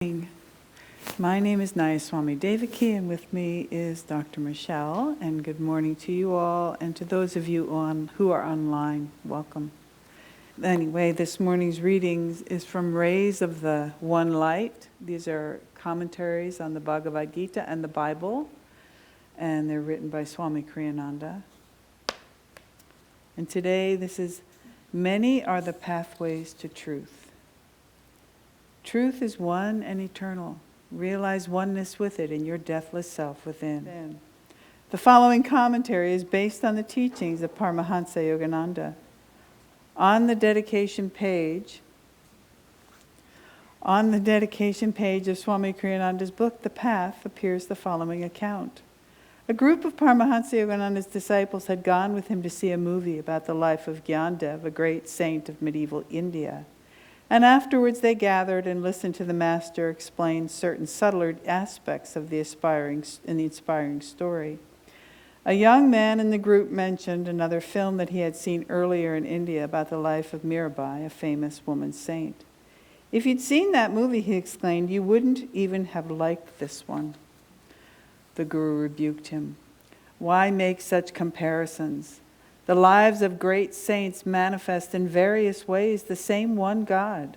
My name is Nayaswamis Devaki, and with me is Dr. Michelle. And good morning to you all, and to those of you who are online. Welcome. Anyway, this morning's readings is from Rays of the One Light. These are commentaries on the Bhagavad Gita and the Bible, and they're written by Swami Kriya-yoga. And today, this is Many Are the Pathways to Truth. Truth is one and eternal. Realize oneness with it in your deathless self within. The following commentary is based on the teachings of Paramahansa Yogananda. On the dedication page of Swami Kriya-yoganda's book, The Path, appears the following account. A group of Paramahansa Yogananda's disciples had gone with him to see a movie about the life of Gyandev, a great saint of medieval India. And afterwards they gathered and listened to the master explain certain subtler aspects of the inspiring story. A young man in the group mentioned another film that he had seen earlier in India about the life of Mirabai, a famous woman saint. If you'd seen that movie, he exclaimed, you wouldn't even have liked this one. The Guru rebuked him. Why make such comparisons? The lives of great saints manifest in various ways the same one God.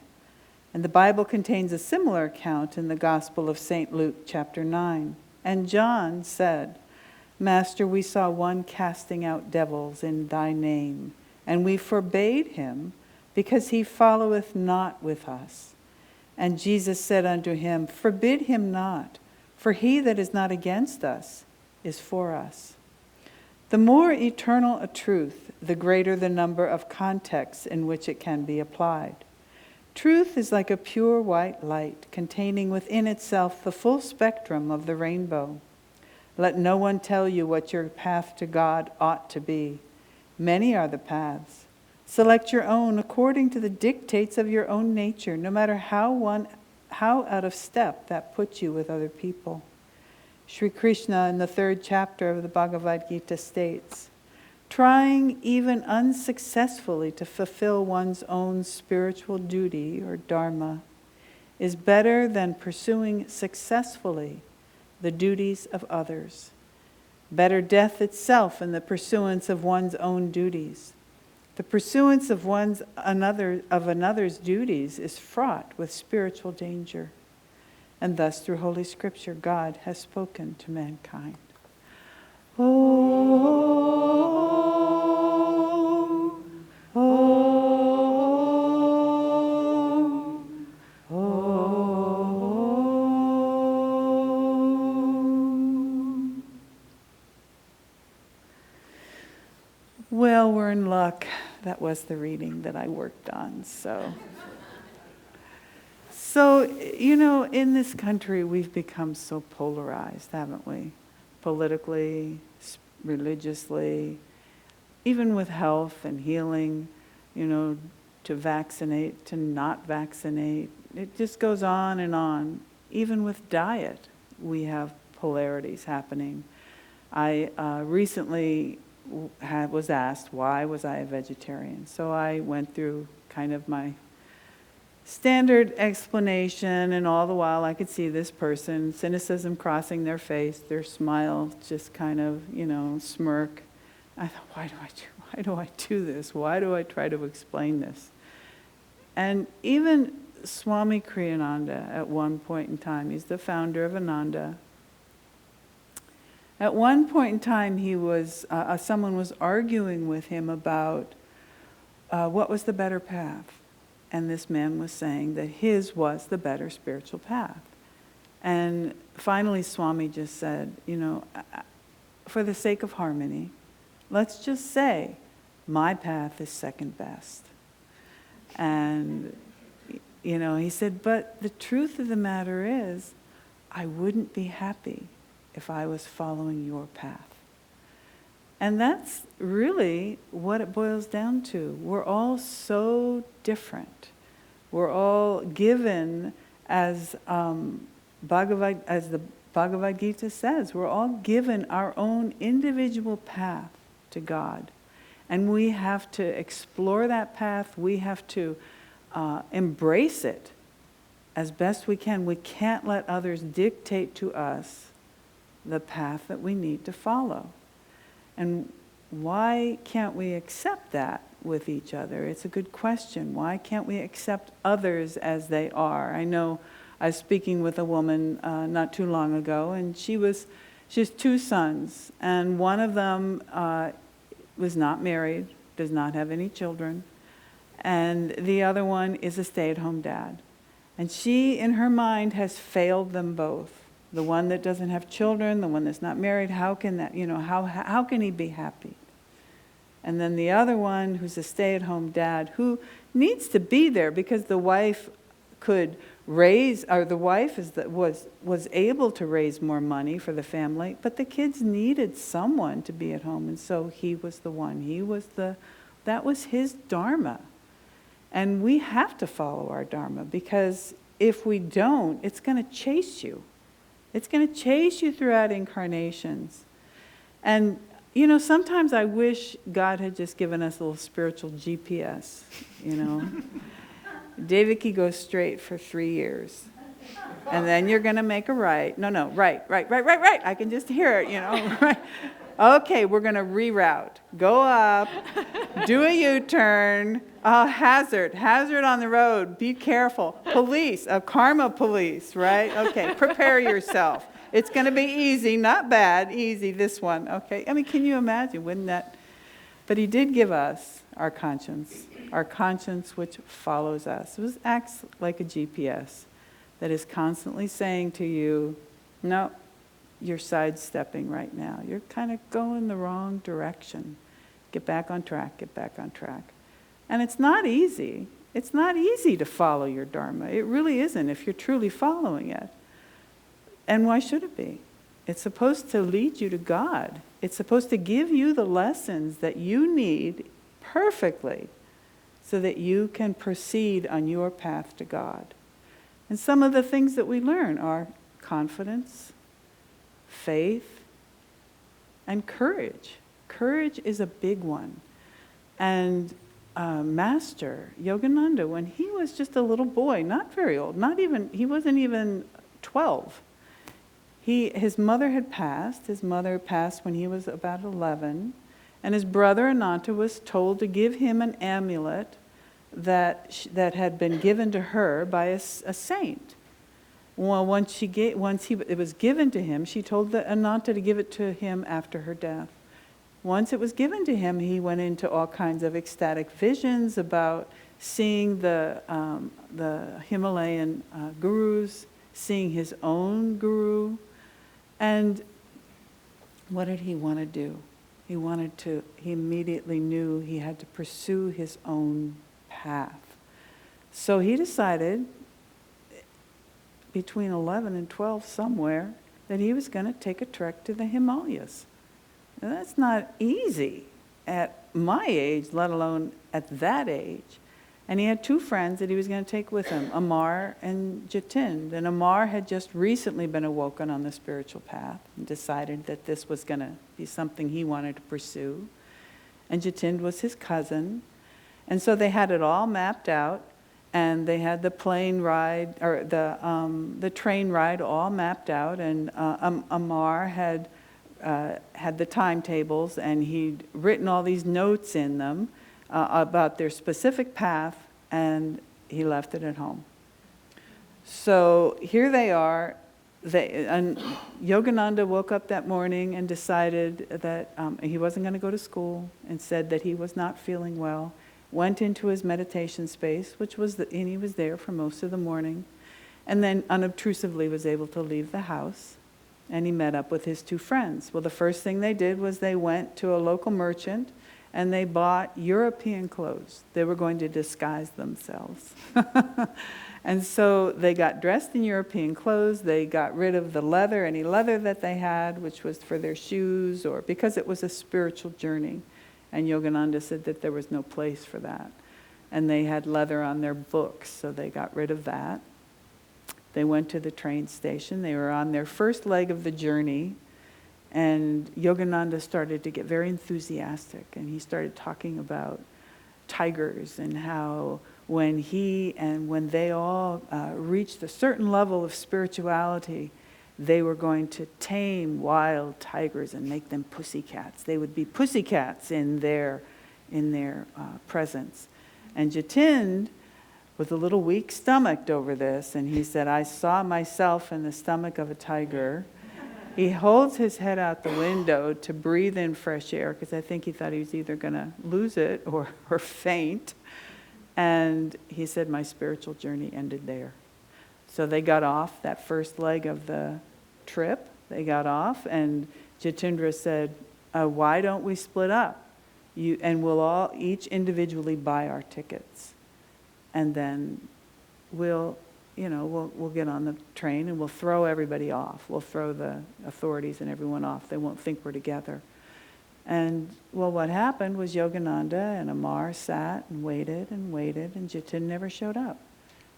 And the Bible contains a similar account in the Gospel of St. Luke, chapter 9. And John said, Master, we saw one casting out devils in thy name, and we forbade him, because he followeth not with us. And Jesus said unto him, Forbid him not, for he that is not against us is for us. The more eternal a truth, the greater the number of contexts in which it can be applied. Truth is like a pure white light, containing within itself the full spectrum of the rainbow. Let no one tell you what your path to God ought to be. Many are the paths. Select your own according to the dictates of your own nature, no matter how out of step that puts you with other people. Sri Krishna in the 3rd chapter of the Bhagavad Gita states, trying even unsuccessfully to fulfill one's own spiritual duty or dharma is better than pursuing successfully the duties of others. Better death itself in the pursuance of one's own duties. The pursuance of another's duties is fraught with spiritual danger. And thus, through Holy Scripture, God has spoken to mankind. Oh, oh, oh. Well, we're in luck. That was the reading that I worked on, So, in this country, we've become so polarized, haven't we? Politically, religiously, even with health and healing, to vaccinate, to not vaccinate. It just goes on and on. Even with diet, we have polarities happening. I recently was asked, why was I a vegetarian? So I went through kind of my standard explanation, and all the while I could see this person, cynicism crossing their face, their smile just kind of, smirk. I thought, why do I do this? Why do I try to explain this? And even Swami Kriya-yoga at one point in time, he's the founder of Ananda. At one point in time, someone was arguing with him about what was the better path. And this man was saying that his was the better spiritual path. And finally, Swami just said, for the sake of harmony, let's just say my path is second best. And, he said, but the truth of the matter is, I wouldn't be happy if I was following your path. And that's really what it boils down to. We're all so different. We're all given, as the Bhagavad Gita says, we're all given our own individual path to God. And we have to explore that path. We have to embrace it as best we can, we can't let others dictate to us the path that we need to follow. And why can't we accept that with each other? It's a good question. Why can't we accept others as they are? I know I was speaking with a woman not too long ago, and she has 2 sons, and one of them was not married, does not have any children, and the other one is a stay-at-home dad. And she, in her mind, has failed them both. The one that doesn't have children, the one that's not married, how can that, how can he be happy? And then the other one, who's a stay-at-home dad, who needs to be there because the wife could raise, or the wife was able to raise more money for the family, but the kids needed someone to be at home, and so he was the one. That was his dharma. And we have to follow our dharma, because if we don't, it's going to chase you. It's going to chase you throughout incarnations. And sometimes I wish God had just given us a little spiritual GPS, Devaki goes straight for 3 years. And then you're going to make a right. No, right. I can just hear it, right. Okay, we're going to reroute. Go up, do a U-turn, hazard on the road, be careful. Police, a karma police, right? Okay, prepare yourself. It's going to be easy, not bad, easy, this one, okay? I mean, can you imagine, wouldn't that? But he did give us our conscience which follows us. It acts like a GPS that is constantly saying to you, no, you're sidestepping right now. You're kind of going the wrong direction. Get back on track. And it's not easy. It's not easy to follow your dharma. It really isn't if you're truly following it. And why should it be? It's supposed to lead you to God. It's supposed to give you the lessons that you need perfectly so that you can proceed on your path to God. And some of the things that we learn are confidence, faith, and courage. Courage is a big one. And Master Yogananda, when he was just a little boy, not very old, he wasn't even 12. His mother had passed. His mother passed when he was about 11. And his brother Ananda was told to give him an amulet that had been given to her by a saint. Well, once it was given to him, she told Ananda to give it to him after her death. Once it was given to him, he went into all kinds of ecstatic visions about seeing the Himalayan gurus, seeing his own guru. And what did he want to do? He immediately knew he had to pursue his own path. So he decided, between 11 and 12 somewhere, that he was going to take a trek to the Himalayas. Now, that's not easy at my age, let alone at that age. And he had 2 friends that he was going to take with him, Amar and Jatind. And Amar had just recently been awoken on the spiritual path and decided that this was going to be something he wanted to pursue. And Jatind was his cousin. And so they had it all mapped out, and they had the plane ride, or the train ride all mapped out, and Amar had the timetables, and he'd written all these notes in them about their specific path, and he left it at home. So here they are. And Yogananda woke up that morning and decided that he wasn't going to go to school, and said that he was not feeling well. Went into his meditation space, and he was there for most of the morning, and then unobtrusively was able to leave the house, and he met up with his 2 friends. Well, the first thing they did was they went to a local merchant, and they bought European clothes. They were going to disguise themselves. And so they got dressed in European clothes. They got rid of any leather that they had, which was for their shoes, or because it was a spiritual journey. And Yogananda said that there was no place for that. And they had leather on their books, so they got rid of that. They went to the train station. They were on their first leg of the journey. And Yogananda started to get very enthusiastic. And he started talking about tigers and how when when they all reached a certain level of spirituality, they were going to tame wild tigers and make them pussycats. They would be pussycats in their presence. And Jatind was a little weak-stomached over this, and he said, I saw myself in the stomach of a tiger. He holds his head out the window to breathe in fresh air, because I think he thought he was either going to lose it or faint. And he said, my spiritual journey ended there. So they got off that first leg of the trip. They got off, and Jatindra said, why don't we split up? And we'll all each individually buy our tickets. And then we'll get on the train and we'll throw everybody off. We'll throw the authorities and everyone off. They won't think we're together. And what happened was Yogananda and Amar sat and waited, and Jatind never showed up.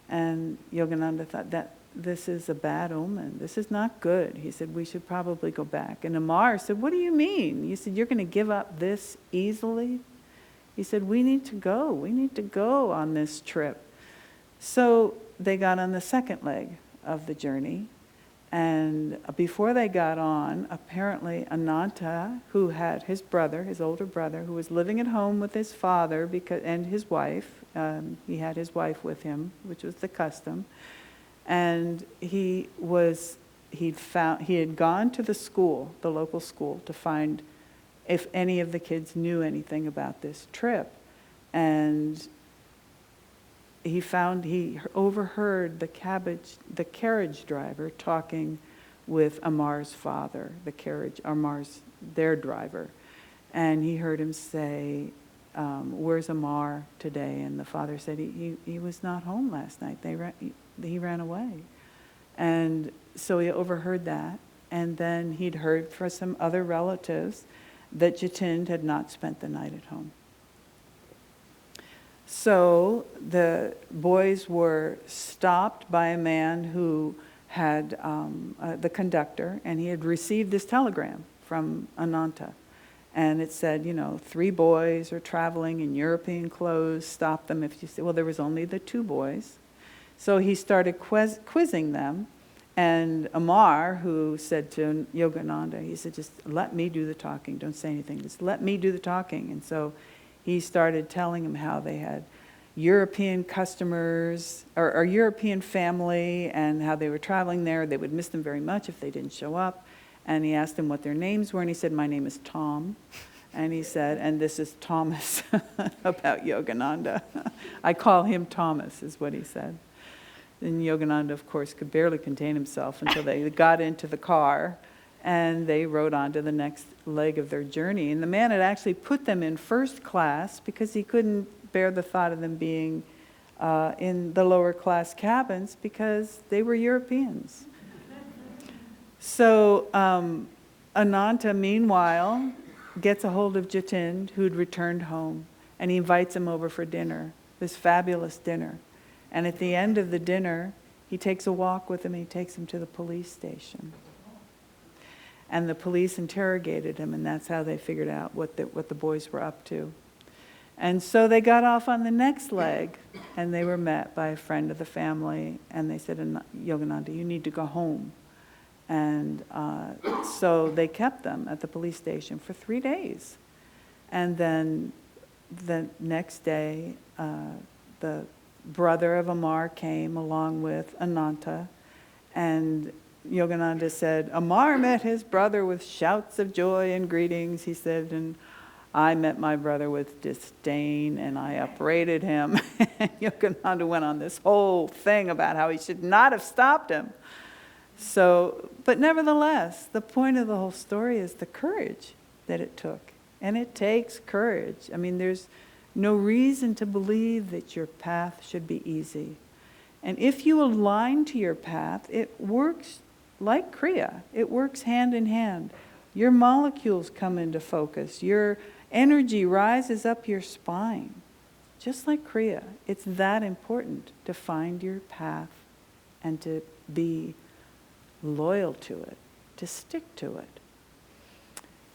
And Yogananda thought that this is a bad omen. This is not good. He said, we should probably go back. And Amar said, what do you mean? You said, you're going to give up this easily? He said, we need to go. We need to go on this trip. So they got on the second leg of the journey. And before they got on, apparently Ananta, who had his older brother, who was living at home with his father and his wife, he had his wife with him, which was the custom. And he had gone to the school, the local school, to find if any of the kids knew anything about this trip. And he overheard the carriage driver talking with Amar's father, their driver. And he heard him say, where's Amar today? And the father said, he was not home last night. He ran away. And so he overheard that. And then he'd heard from some other relatives that Jatind had not spent the night at home. So the boys were stopped by a man who had the conductor, and he had received this telegram from Ananta. And it said, 3 boys are traveling in European clothes, stop them if you see. Well, there was only the 2 boys. So he started quizzing them. And Amar, who said to Yogananda, he said, just let me do the talking. Don't say anything. Just let me do the talking. And so he started telling him how they had European customers, or European family, and how they were traveling there. They would miss them very much if they didn't show up. And he asked them what their names were, and he said, my name is Tom. And he said, and this is Thomas, about Yogananda. I call him Thomas, is what he said. And Yogananda, of course, could barely contain himself until they got into the car, and they rode on to the next leg of their journey. And the man had actually put them in first class because he couldn't bear the thought of them being in the lower class cabins because they were Europeans. So Ananta, meanwhile, gets a hold of Jatind, who'd returned home, and he invites him over for dinner, this fabulous dinner. And at the end of the dinner, he takes a walk with him, and he takes him to the police station. And the police interrogated him, and that's how they figured out what the boys were up to. And so they got off on the next leg, and they were met by a friend of the family, and they said, Yogananda, you need to go home. And so they kept them at the police station for 3 days. And then the next day, the brother of Amar came along with Ananta, and Yogananda said, Amar met his brother with shouts of joy and greetings, he said, and I met my brother with disdain, and I upbraided him. And Yogananda went on this whole thing about how he should not have stopped him. So, but nevertheless, the point of the whole story is the courage that it took. And it takes courage. I mean, there's no reason to believe that your path should be easy. And if you align to your path, it works like kriya. It works hand in hand. Your molecules come into focus. Your energy rises up your spine. Just like kriya. It's that important to find your path and to be loyal to it, to stick to it.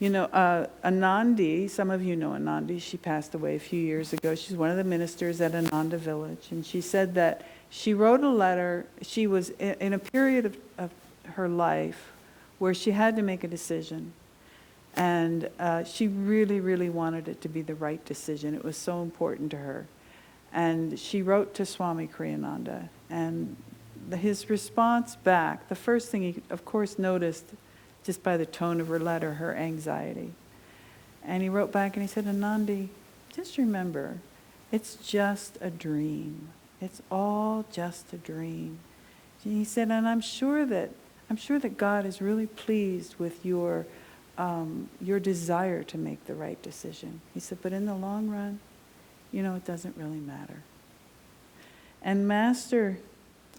Anandi, some of you know Anandi, she passed away a few years ago. She's one of the ministers at Ananda Village. And she said that she wrote a letter. She was in a period of her life where she had to make a decision. And she really, really wanted it to be the right decision. It was so important to her. And she wrote to Swami Kriyananda. And his response back, the first thing he, of course, noticed, just by the tone of her letter, her anxiety. And he wrote back and he said, Anandi, just remember, it's just a dream. It's all just a dream. And he said, and I'm sure that God is really pleased with your desire to make the right decision. He said, but in the long run, it doesn't really matter. And Master,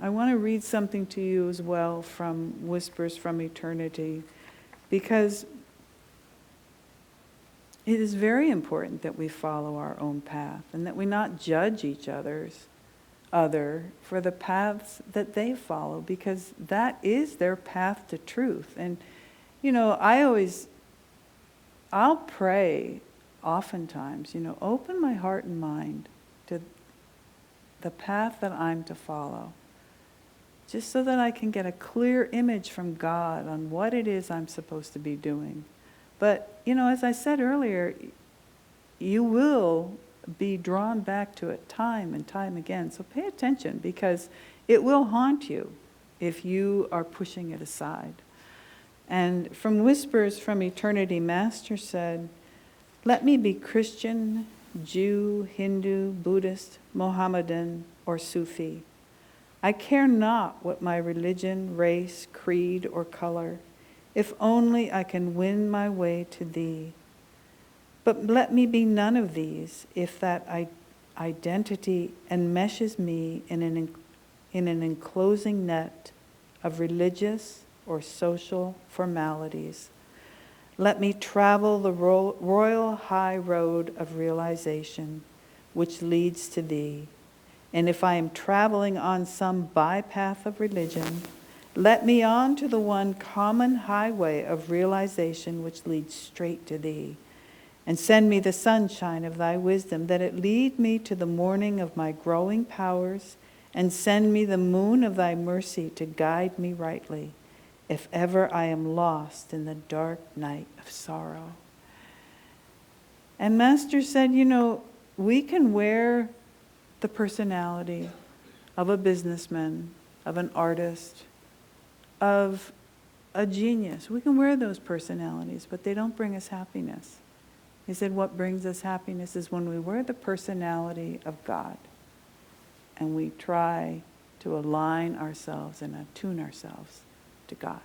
I want to read something to you as well from Whispers from Eternity, because it is very important that we follow our own path and that we not judge each other for the paths that they follow, because that is their path to truth. And, I'll pray oftentimes, open my heart and mind to the path that I'm to follow, just so that I can get a clear image from God on what it is I'm supposed to be doing. But, as I said earlier, you will be drawn back to it time and time again. So pay attention, because it will haunt you if you are pushing it aside. And from Whispers from Eternity, Master said, let me be Christian, Jew, Hindu, Buddhist, Mohammedan, or Sufi. I care not what my religion, race, creed, or color, if only I can win my way to thee. But let me be none of these, if that identity enmeshes me in an enclosing net of religious or social formalities. Let me travel the royal high road of realization, which leads to thee. And if I am traveling on some bypath of religion, let me on to the one common highway of realization which leads straight to thee. And send me the sunshine of thy wisdom, that it lead me to the morning of my growing powers, and send me the moon of thy mercy to guide me rightly, if ever I am lost in the dark night of sorrow. And Master said, we can wear the personality of a businessman, of an artist, of a genius. We can wear those personalities, but they don't bring us happiness. He said what brings us happiness is when we wear the personality of God and we try to align ourselves and attune ourselves to God.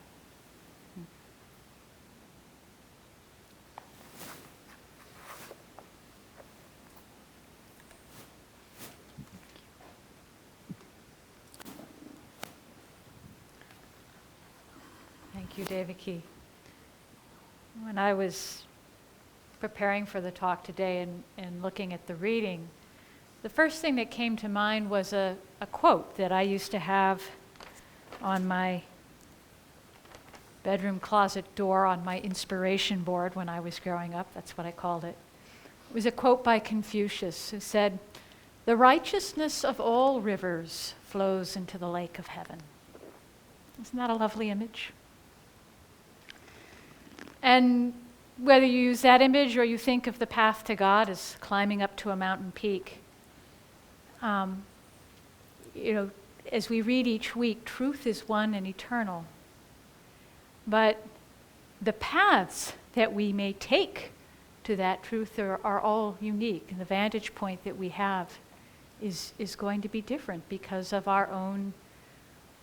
Thank you, Devaki. When I was preparing for the talk today and looking at the reading, the first thing that came to mind was a quote that I used to have on my bedroom closet door on my inspiration board when I was growing up. That's what I called it. It was a quote by Confucius, who said, "The righteousness of all rivers flows into the lake of heaven." Isn't that a lovely image? And whether you use that image or you think of the path to God as climbing up to a mountain peak, as we read each week, truth is one and eternal. But the paths that we may take to that truth are all unique, and the vantage point that we have is going to be different because of our own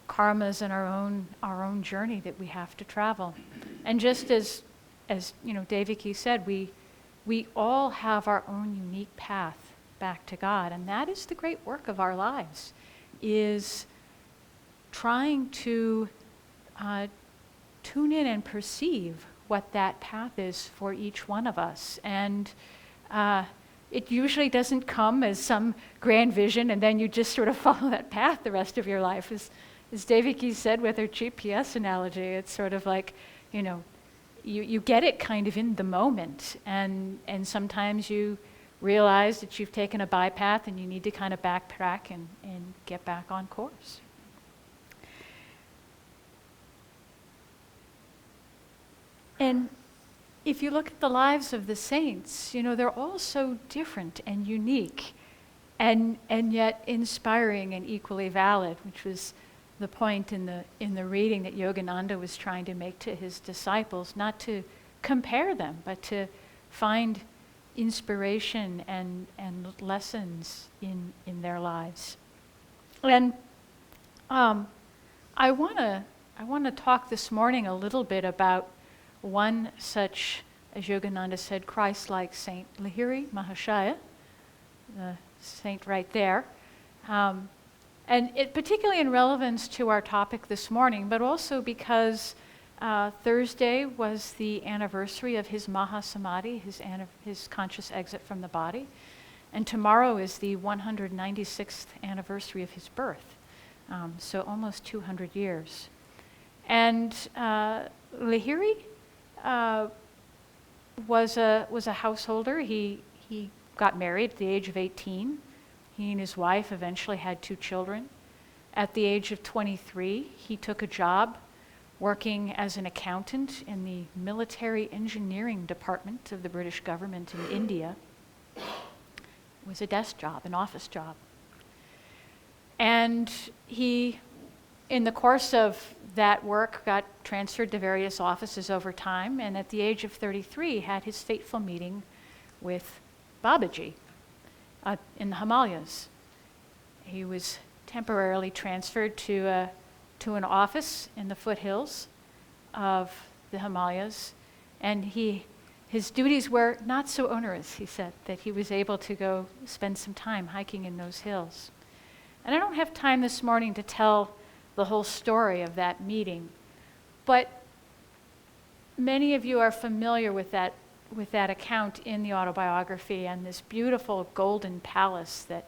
karmas and our own journey that we have to travel. And just as Devaki said, we all have our own unique path back to God, and that is the great work of our lives, is trying to tune in and perceive what that path is for each one of us. And it usually doesn't come as some grand vision and then you just sort of follow that path the rest of your life. As Devaki said with her GPS analogy, it's sort of like, you get it kind of in the moment, and sometimes you realize that you've taken a bypath and you need to kind of backtrack and get back on course. And if you look at the lives of the saints, they're all so different and unique and yet inspiring and equally valid, which was the point in the reading that Yogananda was trying to make to his disciples, not to compare them, but to find inspiration and lessons in their lives. And I want to talk this morning a little bit about one such, as Yogananda said, Christ-like Saint, Lahiri Mahashaya, the saint right there. And it particularly in relevance to our topic this morning, but also because Thursday was the anniversary of his Mahasamadhi, his conscious exit from the body, and tomorrow is the 196th anniversary of his birth, so almost 200 years. And Lahiri was a householder. He got married at the age of 18. He and his wife eventually had 2 children. At the age of 23, he took a job working as an accountant in the military engineering department of the British government in India. It was a desk job, an office job. And he, in the course of that work, got transferred to various offices over time, and at the age of 33 had his fateful meeting with Babaji in the Himalayas. He was temporarily transferred to an office in the foothills of the Himalayas, and his duties were not so onerous, he said, that he was able to go spend some time hiking in those hills. And I don't have time this morning to tell the whole story of that meeting, but many of you are familiar with that account in the autobiography and this beautiful golden palace that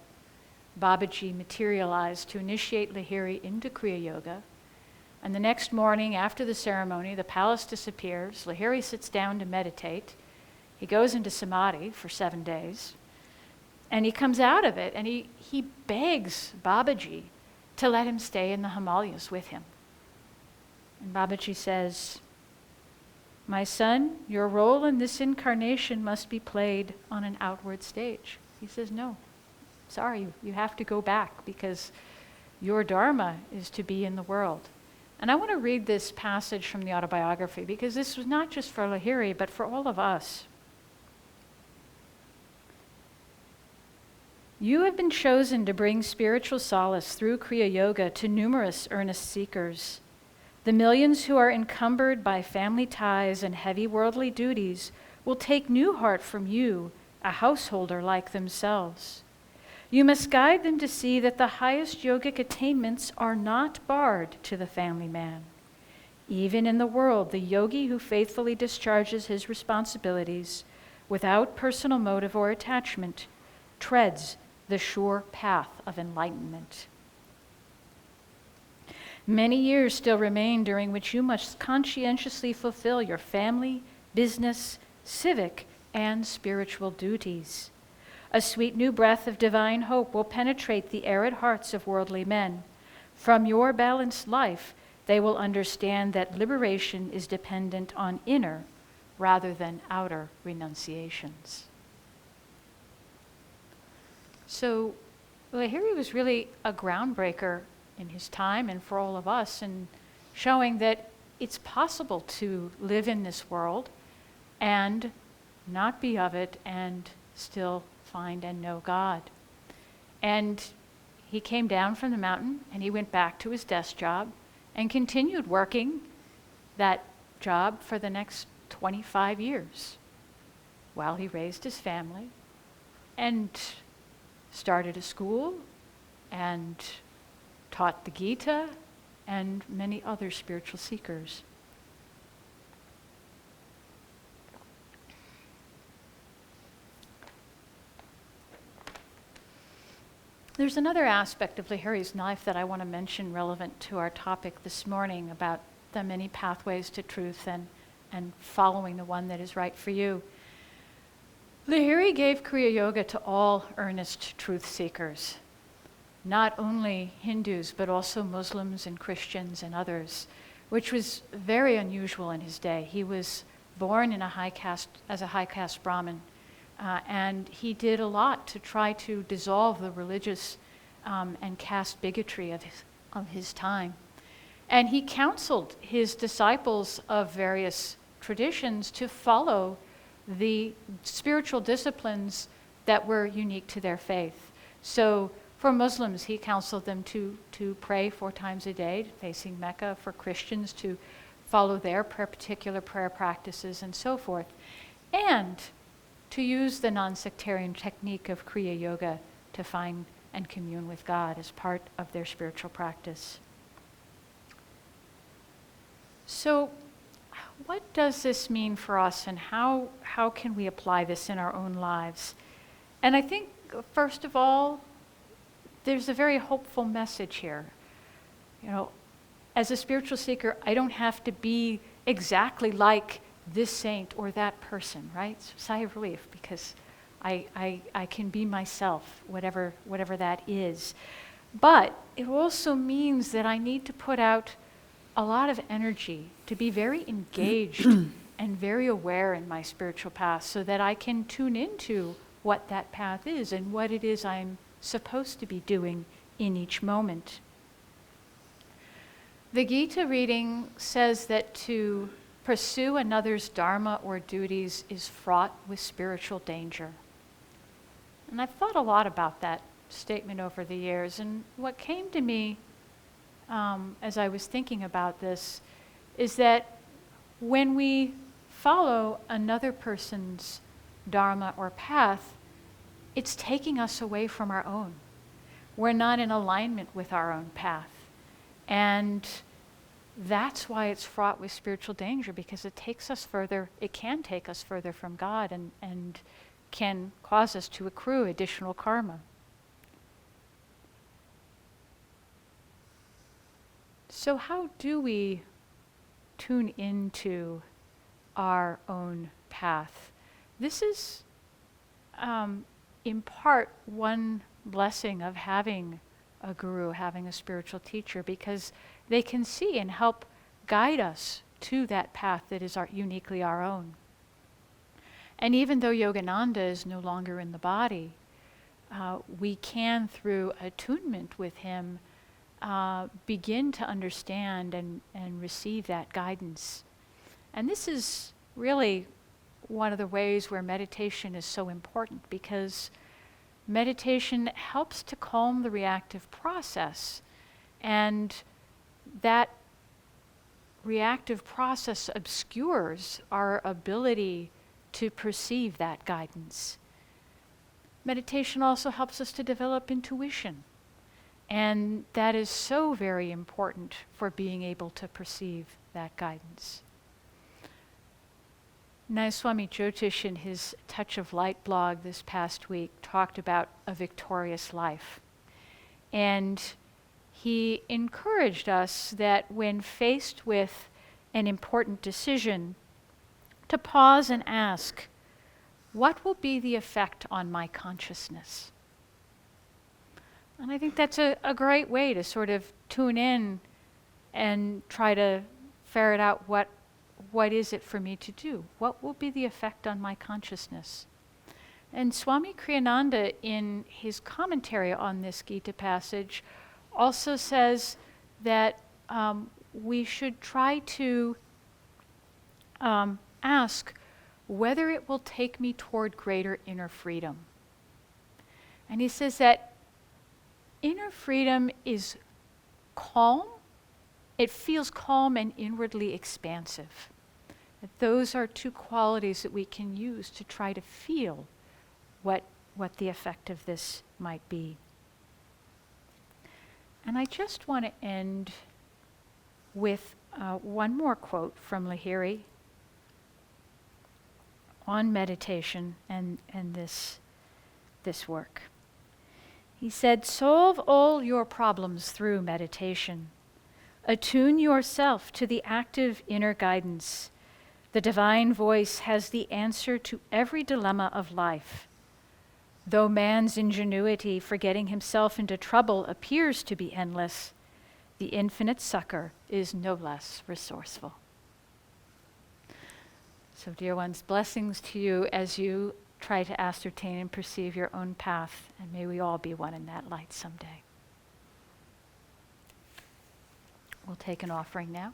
Babaji materialized to initiate Lahiri into kriya-yoga. And the next morning after the ceremony, the palace disappears. Lahiri sits down to meditate. He goes into samadhi for 7 days. And he comes out of it and he begs Babaji to let him stay in the Himalayas with him. And Babaji says, "My son, your role in this incarnation must be played on an outward stage." He says, "No, sorry, you have to go back because your dharma is to be in the world." And I want to read this passage from the autobiography because this was not just for Lahiri, but for all of us. "You have been chosen to bring spiritual solace through kriya-yoga to numerous earnest seekers. The millions who are encumbered by family ties and heavy worldly duties will take new heart from you, a householder like themselves. You must guide them to see that the highest yogic attainments are not barred to the family man. Even in the world, the yogi who faithfully discharges his responsibilities without personal motive or attachment treads the sure path of enlightenment. Many years still remain during which you must conscientiously fulfill your family, business, civic, and spiritual duties. A sweet new breath of divine hope will penetrate the arid hearts of worldly men. From your balanced life, they will understand that liberation is dependent on inner rather than outer renunciations." So Lahiri was really a groundbreaker in his time and for all of us, and showing that it's possible to live in this world and not be of it and still find and know God. And he came down from the mountain and he went back to his desk job and continued working that job for the next 25 years while he raised his family and started a school and taught the Gita and many other spiritual seekers. There's another aspect of Lahiri's life that I want to mention relevant to our topic this morning about the many pathways to truth and and following the one that is right for you. Lahiri gave kriya-yoga to all earnest truth seekers, not only Hindus, but also Muslims and Christians and others, which was very unusual in his day. He was born in as a high caste Brahmin, and he did a lot to try to dissolve the religious and caste bigotry of his time. And he counseled his disciples of various traditions to follow the spiritual disciplines that were unique to their faith. So for Muslims, he counseled them to pray 4 times a day, facing Mecca. For Christians, to follow their particular prayer practices and so forth. And to use the non-sectarian technique of kriya-yoga to find and commune with God as part of their spiritual practice. So what does this mean for us, and how can we apply this in our own lives? And I think, first of all, there's a very hopeful message here. You know, as a spiritual seeker, I don't have to be exactly like this saint or that person, right? So sigh of relief, because I can be myself, whatever that is. But it also means that I need to put out a lot of energy to be very engaged and very aware in my spiritual path, so that I can tune into what that path is and what it is I'm supposed to be doing in each moment. The Gita reading says that to pursue another's dharma or duties is fraught with spiritual danger. And I've thought a lot about that statement over the years, and what came to me as I was thinking about this is that when we follow another person's dharma or path, it's taking us away from our own. We're not in alignment with our own path. And that's why it's fraught with spiritual danger, because it takes us further, it can take us further from God, and can cause us to accrue additional karma. So how do we tune into our own path? This is, in part, one blessing of having a guru, having a spiritual teacher, because they can see and help guide us to that path that is uniquely our own. And even though Yogananda is no longer in the body, we can, through attunement with him, begin to understand and receive that guidance. And this is really one of the ways where meditation is so important, because meditation helps to calm the reactive process, and that reactive process obscures our ability to perceive that guidance. Meditation also helps us to develop intuition, and that is so very important for being able to perceive that guidance. Nayaswami Jyotish, in his Touch of Light blog this past week, talked about a victorious life. And he encouraged us that when faced with an important decision, to pause and ask, what will be the effect on my consciousness? And I think that's a great way to sort of tune in and try to ferret out what is it for me to do? What will be the effect on my consciousness? And Swami Kriyananda, in his commentary on this Gita passage, also says that we should try to ask whether it will take me toward greater inner freedom. And he says that inner freedom is calm. It feels calm and inwardly expansive. That those are 2 qualities that we can use to try to feel what the effect of this might be. And I just want to end with one more quote from Lahiri on meditation and this work. He said, "Solve all your problems through meditation. Attune yourself to the active inner guidance. The divine voice has the answer to every dilemma of life. Though man's ingenuity for getting himself into trouble appears to be endless, the infinite succor is no less resourceful. So, dear ones, blessings to you as you try to ascertain and perceive your own path, and may we all be one in that light someday. We'll take an offering now.